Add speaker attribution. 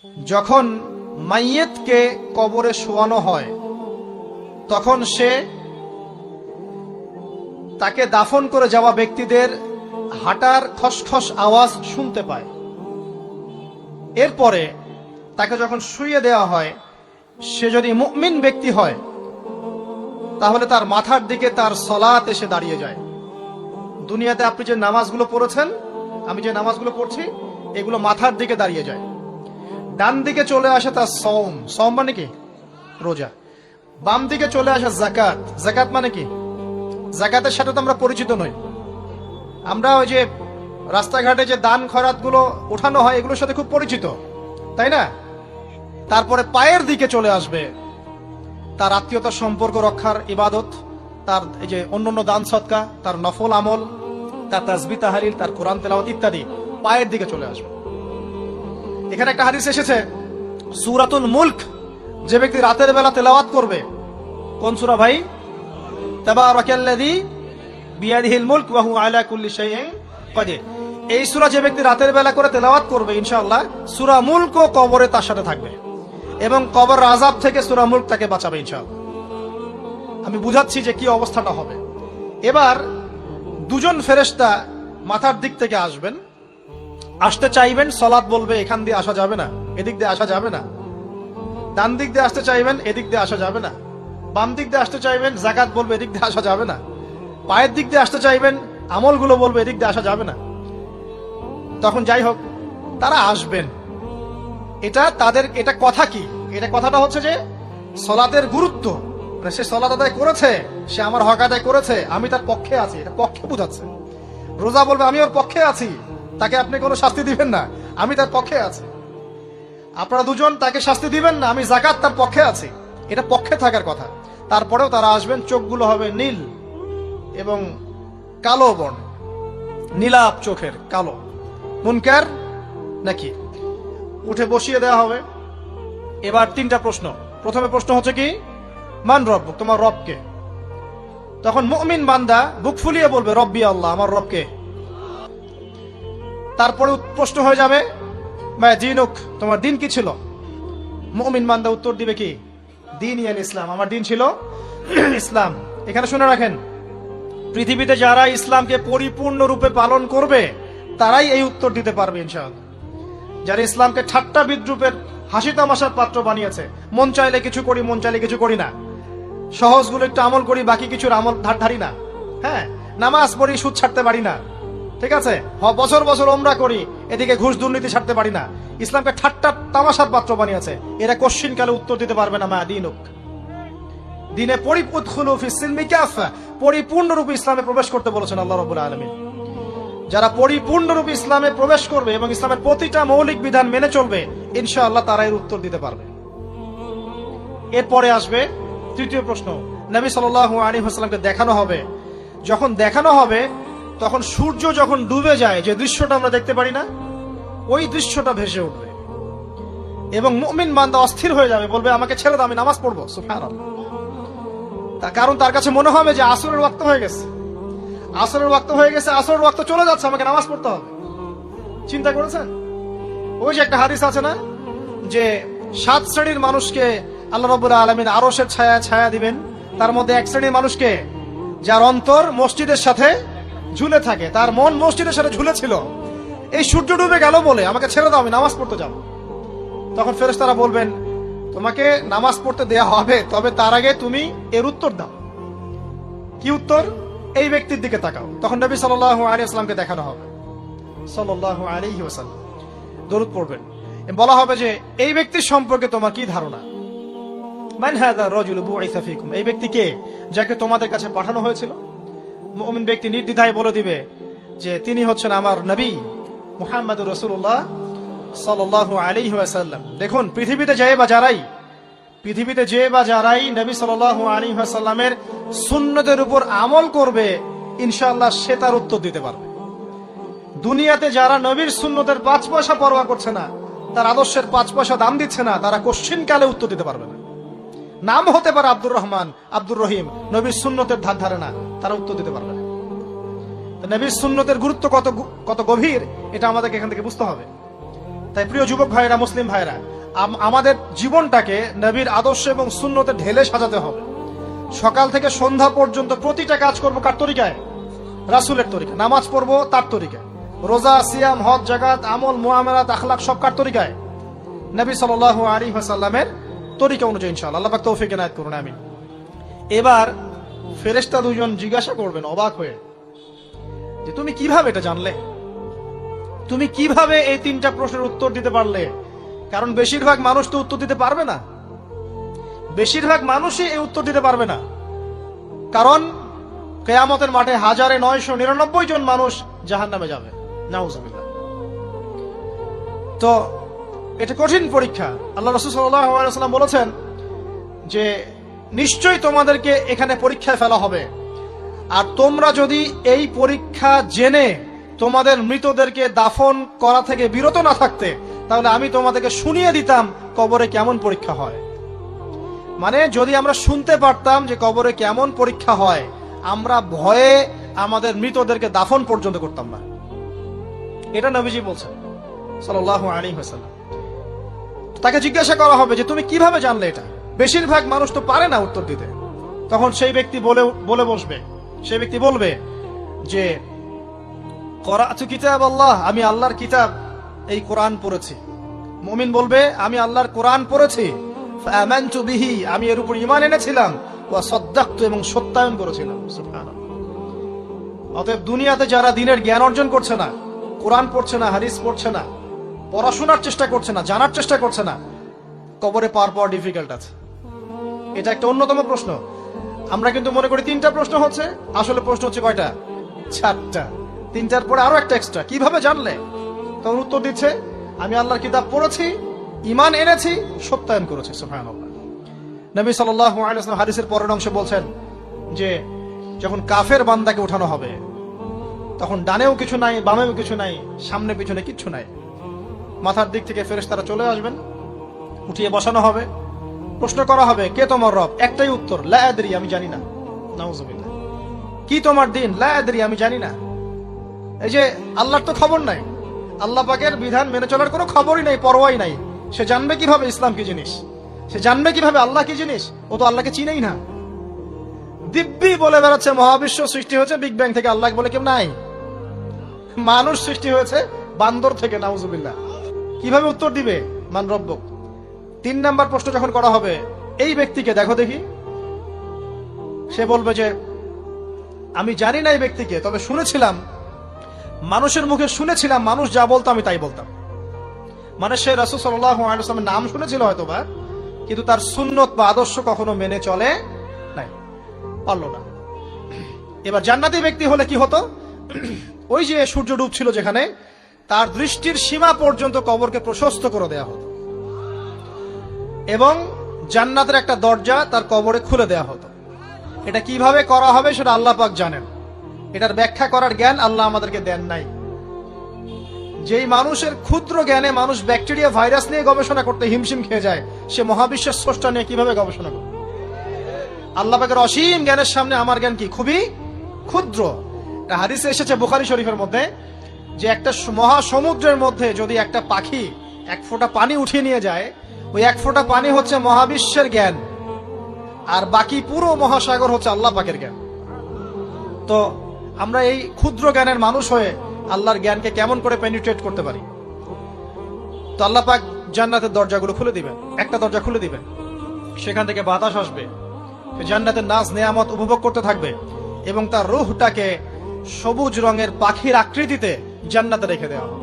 Speaker 1: যখন মাইয়েতকে কবরে শোয়ানো হয় তখন সে তাকে দাফন করে যাওয়া ব্যক্তিদের হাঁটার খসখস আওয়াজ শুনতে পায়। এরপরে তাকে যখন শুইয়ে দেওয়া হয়, সে যদি মুমিন ব্যক্তি হয় তাহলে তার মাথার দিকে তার সলাত এসে দাঁড়িয়ে যায়। দুনিয়াতে আপনি যে নামাজগুলো পড়েছেন, আমি যে নামাজগুলো পড়ছি, এগুলো মাথার দিকে দাঁড়িয়ে যায়। ডান দিকে চলে আসে তার সওম, সওম মানে কি? রোজা। বাম দিকে চলে আসে যাকাত, যাকাত মানে কি? যাকাতের সাথে তো আমরা পরিচিত নই। আমরা ওই যে রাস্তাঘাটে যে দান খয়রাত গুলো উঠানো হয়, এগুলোর সাথে খুব পরিচিত, তাই না? তারপরে পায়ের দিকে চলে আসবে তার আত্মীয়তার সম্পর্ক রক্ষার ইবাদত, তার এই যে অন্যান্য দান সদকা, তার নফল আমল, তার তাসবিহ তাহলিল, তার কোরআন তেলাওয়াত ইত্যাদি পায়ের দিকে চলে আসবে। এখানে একটা হাদিস এসেছে, সূরাতুল মুলক যে ব্যক্তি রাতের বেলা তেলাওয়াত করবে, কোন সূরা ভাই? তাবারাকাল্লাযী বিয়াদিহিল মুলক ওয়া হুয়া আলা কুল্লি শাইইন কাদির। এই সূরা যে ব্যক্তি রাতের বেলা করে তেলাওয়াত করবে, ইনশাআল্লাহ সূরা মুলকও কবরে তার সাথে থাকবে এবং কবর আযাব থেকে সূরা মুলক তাকে বাঁচাবে ইনশাআল্লাহ। আমি বুঝাচ্ছি যে কি অবস্থাটা হবে। এবার দুজন ফেরেশতা মাথার দিক থেকে আসবেন, আসতে চাইবেন, সালাত বলবে এখান দিয়ে আসা যাবে না, এদিক দিয়ে আসা যাবে না। ডান দিক দিয়ে আসতে চাইবেন, এদিক দিয়ে আসা যাবে না। বাম দিক দিয়ে আসতে চাইবেন, যাকাত বলবে এদিক দিয়ে আসা যাবে না। পায়ের দিক দিয়ে আসতে চাইবেন, আমলগুলো বলবে এদিক দিয়ে আসা যাবে না। তখন যাই হোক, তারা আসবেন। এটা তাদের, এটা কথা কি? এটা কথাটা হচ্ছে যে সালাতের গুরুত্ব, মানে সে সালাত আদায় করেছে, সে আমার হক আদায় করেছে, আমি তার পক্ষে আছি, এটা পক্ষে বোঝাচ্ছে। রোজা বলবে আমি ওর পক্ষে আছি, তাকে আপনি কোনো শাস্তি দিবেন না, আমি তার পক্ষে আছি। আপনারা দুজন তাকে শাস্তি দিবেন না, আমি যাকাত তার পক্ষে আছি, এটা পক্ষে থাকার কথা। তারপরেও তারা আসবেন, চোখগুলো হবে নীল এবং কালো বর্ণ, নীলাপ চোখের, কালো। মুনকার নাকি? উঠে বসিয়ে দেওয়া হবে। এবার তিনটা প্রশ্ন। প্রথমে প্রশ্ন হচ্ছে কি, মান রব্বুক, তোমার রবকে? তখন মুমিন বান্দা বুক ফুলিয়ে বলবে রব্বি আল্লাহ, আমার রবকে। তারপরে প্রশ্ন হয়ে যাবে মা দীনুক, তোমার দিন কি ছিল? মুমিন বান্দা উত্তর দিবে কি, দীনই আল ইসলাম, আমার দিন ছিল ইসলাম। এখানে শুনে রাখেন, পৃথিবীতে যারা ইসলামকে পরিপূর্ণ রূপে পালন করবে তারাই এই উত্তর দিতে পারবে ইনশাআল্লাহ। যারা ইসলামকে ঠাট্টা বিদ্রুপের হাসি তামাশার পাত্র বানিয়েছে, মন চাইলে কিছু করি, মন চাইলে কিছু করি না, সহজগুলো একটু আমল করি, বাকি কিছুর আমল ধারি না, হ্যাঁ, নামাজ পড়ি, সুদ ছাড়তে পারি না, ঠিক আছে, বছর বছর ওমরা করি, এদিকে ঘুষ দুর্নীতি ছাড়তে পারি না, ইসলামকে ঠাট্টা তামাশার পাত্র বানিয়েছে, এরা কোশ্চিন কালে উত্তর দিতে পারবে না মা দীনুক, দিনে পরিপূর্ণ রূপে ইসলামে প্রবেশ করতে বলেছেন আল্লাহ রাব্বুল আলামিন। যারা পরিপূর্ণ রূপে ইসলামে প্রবেশ করবে এবং ইসলামের প্রতিটা মৌলিক বিধান মেনে চলবে, ইনশাআল্লাহ তারা এর উত্তর দিতে পারবে। এরপরে আসবে তৃতীয় প্রশ্ন, নবী সাল্লাল্লাহু আলাইহি ওয়াসাল্লামকে দেখানো হবে। যখন দেখানো হবে তখন সূর্য যখন ডুবে যায়, যে দৃশ্যটা আমরা দেখতে পারি না, ওই দৃশ্যটা ভেসে উঠবে এবং মুমিন বান্দা অস্থির হয়ে যাবে, বলবে আমাকে ছেড়ে দাও, আমি নামাজ পড়বো। সুবহানাল্লাহ। তার কারণ তার কাছে মনে হবে যে আসরের ওয়াক্ত হয়ে গেছে, আসরের ওয়াক্ত হয়ে গেছে, আসরের ওয়াক্ত চলে যাচ্ছে, আমাকে নামাজ পড়তে হবে। চিন্তা করেছেন? ওই যে একটা হাদিস আছে না, যে 7 শ্রেণীর মানুষকে আল্লাহ রাব্বুল আলামিন আরশের ছায়া ছায়া দিবেন, তার মধ্যে এক শ্রেণীর মানুষকে যার অন্তর মসজিদের সাথে ঝুলে থাকে, তার মন মসজিদের সাথে ঝুলে ছিল, এই সূর্য ডুবে গেল বলে আমাকে ছেড়ে দাও, আমি নামাজ পড়তে যাব। তখন ফেরেশতারা বলবেন তোমাকে নামাজ পড়তে দেয়া হবে, তবে তার আগে তুমি এর উত্তর দাও। কি উত্তর? এই ব্যক্তির দিকে তাকাও। তখন নবী সাল্লাল্লাহু আলাইহি ওয়াসাল্লামকে দেখানো হবে, সাল্লাল্লাহু আলাইহি ওয়াসাল্লাম দরুদ পড়বেন, বলা হবে যে এই ব্যক্তির সম্পর্কে তোমার কি ধারণা? মান হাযা রাজুলু বুইসা ফীকুম, এই ব্যক্তি কে, যাকে তোমাদের কাছে পাঠানো হয়েছিল? মুমিন ব্যক্তি নির্দ্বিধায় বলে দিবে যে তিনি হচ্ছেন আমার নবী মুহাম্মদুর রাসূলুল্লাহ সাল্লাল্লাহু আলাইহি ওয়াসাল্লাম। দেখুন, পৃথিবীতে যে বা যারাই নবী সাল্লাল্লাহু আলাইহি ওয়াসাল্লামের সুন্নতের উপর আমল করবে, ইনশাআল্লাহ সে তার উত্তর দিতে পারবে। দুনিয়াতে যারা নবীর সুন্নতের 5 পয়সা পরোয়া করছে না, তার আদর্শের 5 পয়সা দাম দিচ্ছে না, তারা কোশ্চিন কালে উত্তর দিতে পারবে না। নাম হতে পারে আব্দুর রহমান, আব্দুর রহিম, নবীর সুন্নতের ধার ধারে না, তারা উত্তর দিতে পারবে না। নবীর সুন্নতের গুরুত্ব কত গভীর, এটা আমাদেরকে এখান থেকে বুঝতে হবে। তাই প্রিয় যুবক ভাইরা, মুসলিম ভাইরা, আমাদের জীবনটাকে নবীর আদর্শ এবং সুন্নতে ঢেলে সাজাতে হবে। সকাল থেকে সন্ধ্যা পর্যন্ত প্রতিটা কাজ করব কার তরিকায়? রাসূলের তরিকা। নামাজ পড়বো তার তরিকায়, রোজা, সিয়াম, হজ, জাকাত, আমল, মুআমালাত, আখলাক সব কার তরিকায়? নবী সাল্লাল্লাহু আলাইহি ওয়াসাল্লামের তরিকা অনুযায়ী ইনশাআল্লাহ। আল্লাহ পাক তৌফিক এনায়েত করুন, আমিন। এবার ফেরেশতা দুজন জিজ্ঞাসা করবেন অবাক হয়ে যে তুমি কিভাবে এটা জানলে? তুমি কিভাবে এই তিনটা প্রশ্নের উত্তর দিতে পারলে? কারণ বেশিরভাগ মানুষ তো উত্তর দিতে পারবে না, বেশিরভাগ মানুষই এই উত্তর দিতে পারবে না। কারণ কিয়ামতের মাঠে 1999 জন মানুষ জাহান্নামে যাবে, নাউজুবিল্লাহ। তো এটা কঠিন পরীক্ষা। আল্লাহ রাসূল সাল্লাল্লাহু আলাইহি ওয়াসাল্লাম বলেছেন যে নিশ্চয়ই তোমাদেরকে এখানে পরীক্ষায় ফেলা হবে, আর তোমরা যদি এই পরীক্ষা জেনে তোমাদের মৃতদেরকে দাফন করা থেকে বিরত না থাকতে, তাহলে আমি তোমাদেরকে শুনিয়ে দিতাম কবরে কেমন পরীক্ষা হয়। মানে যদি আমরা শুনতে পারতাম যে কবরে কেমন পরীক্ষা হয়, আমরা ভয়ে আমাদের মৃতদেরকে দাফন পর্যন্ত করতাম না। এটা নবীজি বলছেন সাল্লাল্লাহু আলাইহি ওয়াসাল্লাম। তাকে জিজ্ঞাসা করা হবে যে তুমি কিভাবে জানলে এটা? বেশিরভাগ মানুষ তো পারে না উত্তর দিতে। তখন সেই ব্যক্তি বলে বসবে, সেই ব্যক্তি বলবে যে করাতু কিতাব আল্লাহ, আমি আল্লাহর কিতাব এই কোরআন পড়েছি। মুমিন বলবে আমি আল্লাহর কোরআন পড়েছি, ফাআমানতু বিহি, আমি এর উপর ঈমান এনেছিলাম, ওয়া সাদ্দাকতু, এবং সত্যায়ন করেছিলাম। সুবহানাল্লাহ। অতএব দুনিয়াতে যারা দ্বীনের জ্ঞান অর্জন করছে না, কোরআন পড়ছে না, হাদিস পড়ছে না, পড়াশোনার চেষ্টা করছে না, জানার চেষ্টা করছে না, কবরে পাওয়ার ডিফিকাল্ট আছে। এটা একটা অন্যতম প্রশ্ন। আমরা কিন্তু মনে করি তিনটা প্রশ্ন হচ্ছে, আসলে প্রশ্ন হচ্ছে কয়টা? 4টা। তিনটার পরে আরো একটা এক্সট্রা। কিভাবে জানলে? তখন উত্তর দিচ্ছে আমি আল্লাহর কিতাব পড়েছি, ঈমান এনেছি, সত্যায়ন করেছি। সুবহানাল্লাহ। নবী সাল্লাল্লাহু আলাইহি ওয়াসাল্লাম হাদিসের পরের অংশে বলছেন যে যখন কাফের বান্দাকে উঠানো হবে, তখন ডানেও কিছু নাই, বামেও কিছু নাই, সামনে পিছনে কিচ্ছু নাই। মাথার দিক থেকে ফেরেশতারা চলে আসবেন, উঠিয়ে বসানো হবে, প্রশ্ন করা হবে কে তোমার রব? একটাই উত্তর, লা আদরি, আমি জানি না। নাউজুবিল্লাহ। কি তোমার দিন? লা আদরি, আমি জানি না। এই যে আল্লাহর তো খবর নাই, আল্লাহ পাকের বিধান মেনে চলার কোনো খবরই নাই, পরোয়াই নাই। সে জানবে কিভাবে ইসলাম কি জিনিস? সে জানবে কিভাবে আল্লাহ কি জিনিস? ও তো আল্লাহকে চিনেই না। দিব্যি বলে বেড়াচ্ছে মহাবিশ্ব সৃষ্টি হয়েছে বিগ ব্যাং থেকে, আল্লাহ বলে কেউ নাই। মানুষ সৃষ্টি হয়েছে বান্দর থেকে, নাউজুবিল্লাহ। কিভাবে উত্তর দিবে? মান রব্বুক। 3 নাম্বার প্রশ্ন যখন করা হবে, এই ব্যক্তিকে দেখো দেখি, সে বলবে যে আমি জানি না এই ব্যক্তিকে, তবে শুনেছিলাম, মানুষের মুখে শুনেছিলাম, মানুষ যা বলতো আমি তাই বলতাম। মানে সে রাসূল সাল্লাল্লাহু আলাইহি ওয়াসাল্লামের নাম শুনেছিল হয়তোবা, কিন্তু তার সুন্নত বা আদর্শ কখনো মেনে চলে নাই, পারল না। এবার জান্নাতি ব্যক্তি হলে কি হতো? ওই যে সূর্য ডুবছিল যেখানে, তার দৃষ্টির সীমা পর্যন্ত কবরকে প্রশস্ত করে দেয়া হতো, এবং জান্নাতের একটা দরজা তার কবরে খুলে দেয়া হতো। এটা কিভাবে করা হবে সেটা আল্লাহ পাক জানেন। এটার ব্যাখ্যা করার জ্ঞান আল্লাহ আমাদেরকে দেন নাই। যেই মানুষের ক্ষুদ্র জ্ঞানে মানুষ ব্যাকটেরিয়া ভাইরাস নিয়ে গবেষণা করতে হিমশিম খেয়ে যায়, সে মহাবিশ্বের স্রষ্টা নিয়ে কিভাবে গবেষণা করবে? আল্লাহ পাকের অসীম জ্ঞানের সামনে আমার জ্ঞান কি? খুবই ক্ষুদ্র। হাদিসে এসেছে বুখারী শরীফের মধ্যে যে একটা মহাসমুদ্রের মধ্যে যদি একটা পাখি 1 ফোঁটা পানি উঠিয়ে নিয়ে যায়, ওই 1 ফোঁটা পানি হচ্ছে মহাবিশ্বের জ্ঞান, আর বাকি পুরো মহাসাগর হচ্ছে আল্লাহ পাকের জ্ঞান। তো আমরা এই ক্ষুদ্র জ্ঞানের মানুষ হয়ে আল্লাহর জ্ঞানকে কেমন করে পেনিট্রেট করতে পারি? তো আল্লাহ পাক জান্নাতের দরজাগুলো খুলে দিবেন, একটা দরজা খুলে দিবেন, সেখান থেকে বাতাস আসবে, জান্নাতের নাজ নেয়ামত উপভোগ করতে থাকবে, এবং তার রূহটাকে সবুজ রঙের পাখির আকৃতিতে জান্নাতে রেখে দেওয়া হবে।